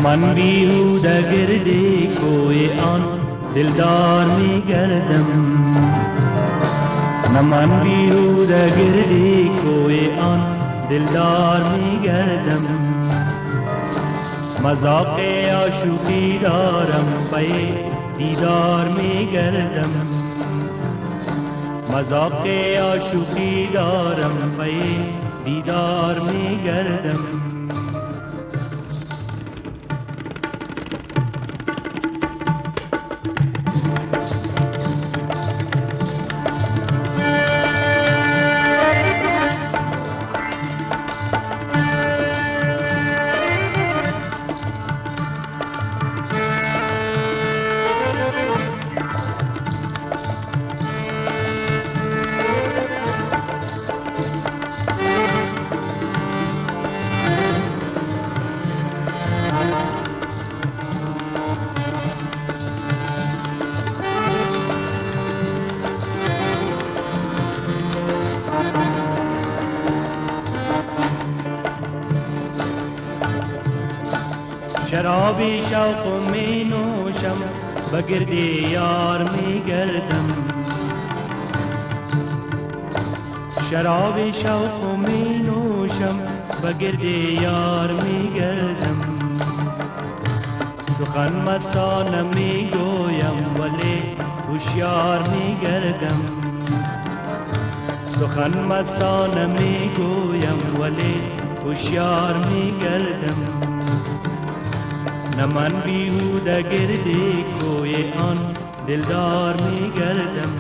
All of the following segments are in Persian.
من بیهوده گردی کوی آن دلدار می گردم. نه من بیهوده گردی کوی آن دلدار می گردم. مذاق عاشقی دارم پی دیدار می گردم. مذاق عاشقی دارم پی دیدار می گردم. شرابی شوق می نوشم بگرد یار می گردم. شرابی شوق می نوشم بگرد یار می گردم. سخن مستانه می گویم ولی هوشیار می گردم. سخن مستانه می گویم ولی هوشیار می گردم. نه من بیهوده گردی کوی آن دلدار می گردم.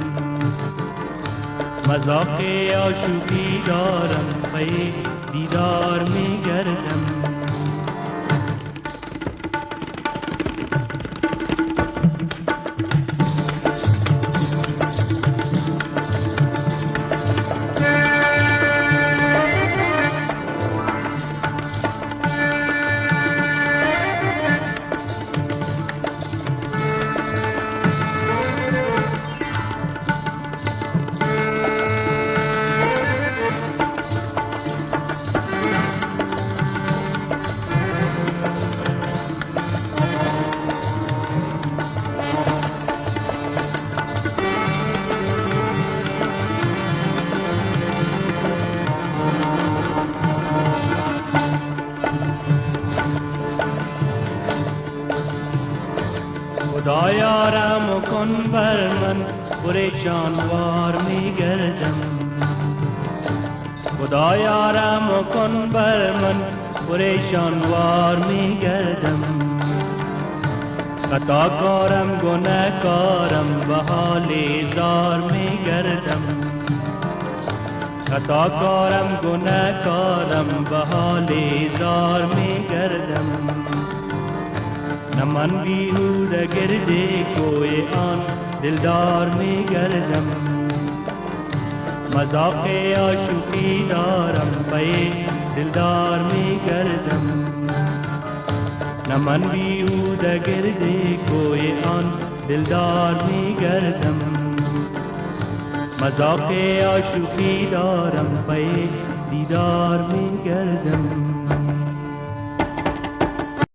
مذاق عاشقی دارم پی دیدار می گردم. خدایا رحم کن بر من پریشان وار می گردم. خدایا رحم کن بر من پریشان وار می گردم. خطا کارم گناه کارم به حال زار می گردم. خطا کارم گناه کارم به حال زار می گردم. نه من بیهوده گردی کوی آن دلدار می گردم. مذاق عاشقی دارم پی دلدار می گردم. نه من بیهوده گردی کوی آن دلدار می گردم. مذاق عاشقی دارم پی دیدار می گردم.